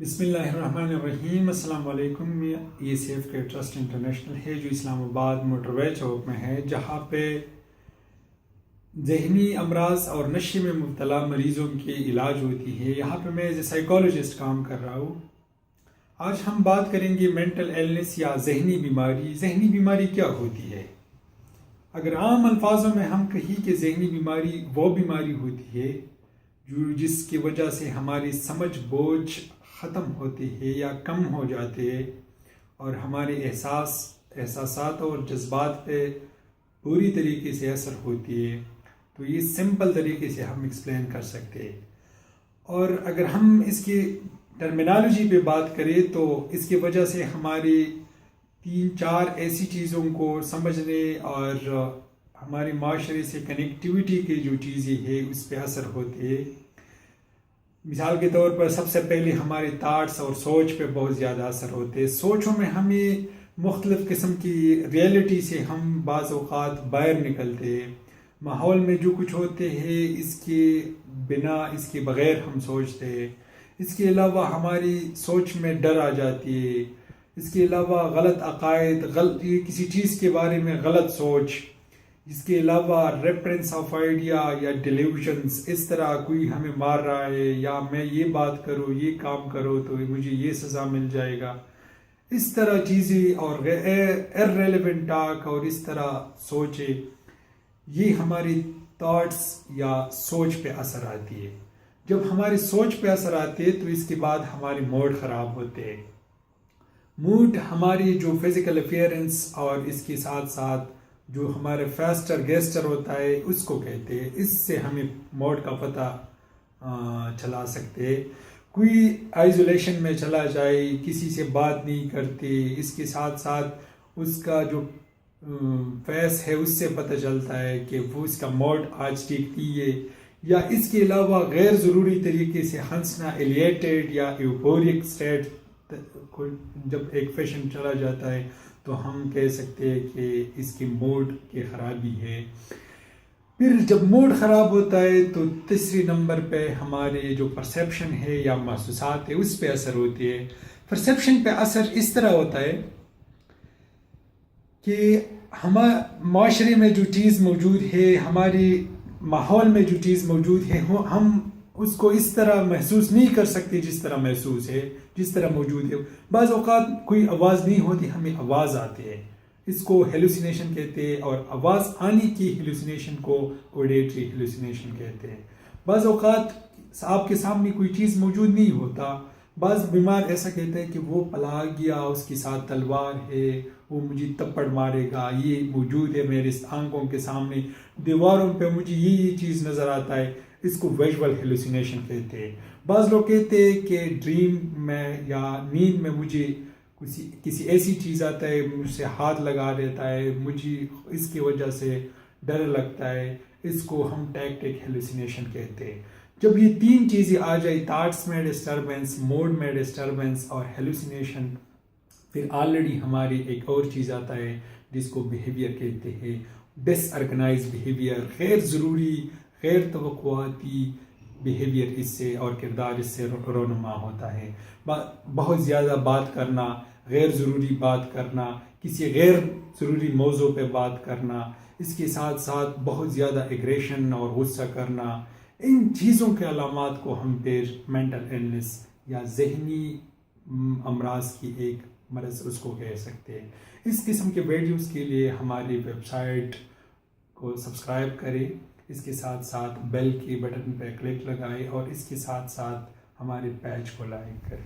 بسم اللہ الرحمن الرحیم۔ السلام علیکم۔ یہ سیف کیئر ٹرسٹ انٹرنیشنل ہے جو اسلام آباد موٹر وے چوک میں ہے، جہاں پہ ذہنی امراض اور نشے میں مبتلا مریضوں کی علاج ہوتی ہے۔ یہاں پہ میں ایز اے سائیکالوجسٹ کام کر رہا ہوں۔ آج ہم بات کریں گے مینٹل ایلنس یا ذہنی بیماری۔ ذہنی بیماری کیا ہوتی ہے؟ اگر عام الفاظوں میں ہم کہیں کہ ذہنی بیماری وہ بیماری ہوتی ہے جس کی وجہ سے ہماری سمجھ بوجھ ختم ہوتی ہے یا کم ہو جاتے ہیں اور ہمارے احساسات اور جذبات پہ پوری طریقے سے اثر ہوتی ہے، تو یہ سمپل طریقے سے ہم ایکسپلین کر سکتے ہیں۔ اور اگر ہم اس کی ٹرمینالوجی پہ بات کریں تو اس کی وجہ سے ہماری 3-4 ایسی چیزوں کو سمجھنے اور ہمارے معاشرے سے کنیکٹیویٹی کی جو چیزیں ہیں اس پہ اثر ہوتے ہیں۔ مثال کے طور پر سب سے پہلے ہمارے تھاٹس اور سوچ پہ بہت زیادہ اثر ہوتے ہیں۔ سوچوں میں ہمیں مختلف قسم کی ریئلٹی سے ہم بعض اوقات باہر نکلتے ہیں۔ ماحول میں جو کچھ ہوتے ہیں اس کے بنا، اس کے بغیر ہم سوچتے ہیں۔ اس کے علاوہ ہماری سوچ میں ڈر آ جاتی ہے۔ اس کے علاوہ غلط عقائد، کسی چیز کے بارے میں غلط سوچ، اس کے علاوہ ریفرنس آف آئیڈیا یا ڈیلیوژنس، اس طرح کوئی ہمیں مار رہا ہے یا میں یہ بات کروں، یہ کام کرو تو مجھے یہ سزا مل جائے گا، اس طرح چیزیں اور ارریلیونٹ ٹاک اور اس طرح سوچے، یہ ہماری تھاٹس یا سوچ پہ اثر آتی ہے۔ جب ہماری سوچ پہ اثر آتی ہے تو اس کے بعد ہمارے موڈ خراب ہوتے ہیں۔ موڈ ہماری جو فزیکل اپیئرنس اور اس کے ساتھ ساتھ جو ہمارے فیسٹر گیسٹر ہوتا ہے اس کو کہتے ہیں۔ اس سے ہمیں موڈ کا پتہ چلا سکتے ہیں۔ کوئی آئزولیشن میں چلا جائے، کسی سے بات نہیں کرتے، اس کے ساتھ ساتھ اس کا جو فیس ہے اس سے پتہ چلتا ہے کہ وہ اس کا موڈ آج ٹھیک نہیں ہے۔ یا اس کے علاوہ غیر ضروری طریقے سے ہنسنا، ایلیٹیڈ یا ایوفورک اسٹیٹ جب ایک فیشن چلا جاتا ہے تو ہم کہہ سکتے ہیں کہ اس کی موڈ کی خرابی ہے۔ پھر جب موڈ خراب ہوتا ہے تو تیسری نمبر پہ ہمارے جو پرسیپشن ہے یا محسوسات ہے اس پہ اثر ہوتی ہے۔ پرسیپشن پہ اثر اس طرح ہوتا ہے کہ ہمارے معاشرے میں جو چیز موجود ہے، ہمارے ماحول میں جو چیز موجود ہے، ہم اس کو اس طرح محسوس نہیں کر سکتے جس طرح محسوس ہے، جس طرح موجود ہے۔ بعض اوقات کوئی آواز نہیں ہوتی، ہمیں آواز آتی ہے، اس کو ہیلوسینیشن کہتے ہیں، اور آواز آنے کی ہیلوسینیشن کو آڈیٹری ہیلوسینیشن کہتے ہیں۔ بعض اوقات آپ کے سامنے کوئی چیز موجود نہیں ہوتا۔ بعض بیمار ایسا کہتا ہے کہ وہ پلا گیا، اس کے ساتھ تلوار ہے، وہ مجھے تپڑ مارے گا، یہ موجود ہے میرے آنکھوں کے سامنے، دیواروں پہ مجھے یہ چیز نظر آتا ہے، اس کو ویژول ہیلوسینیشن کہتے ہیں۔ بعض لوگ کہتے ہیں کہ ڈریم میں یا نیند میں مجھے کسی ایسی چیز آتا ہے، مجھ سے ہاتھ لگا دیتا ہے، مجھے اس کی وجہ سے ڈر لگتا ہے، اس کو ہم ٹیکٹک ہیلوسینیشن کہتے ہیں۔ جب یہ 3 چیزیں آ جائے، تھاٹس میں ڈسٹربنس، موڈ میں ڈسٹربنس اور ہیلوسینیشن، پھر آلریڈی ہماری ایک اور چیز آتا ہے جس کو بیہیویئر کہتے ہیں، ڈس آرگنائز بیہیویئر، غیر ضروری، غیر توقعاتی بیہیویئر اس سے اور کردار اس سے رونما ہوتا ہے۔ بہت زیادہ بات کرنا، غیر ضروری بات کرنا، کسی غیر ضروری موضوع پہ بات کرنا، اس کے ساتھ ساتھ بہت زیادہ ایگریشن اور غصہ کرنا، ان چیزوں کے علامات کو ہم پھر مینٹل ایلنس یا ذہنی امراض کی ایک مرض اس کو کہہ سکتے ہیں۔ اس قسم کے ویڈیوز کے لیے ہماری ویب سائٹ کو سبسکرائب کریں، اس کے ساتھ ساتھ بیل کی بٹن پہ کلک لگائیں اور اس کے ساتھ ساتھ ہمارے پیج کو لائک کریں۔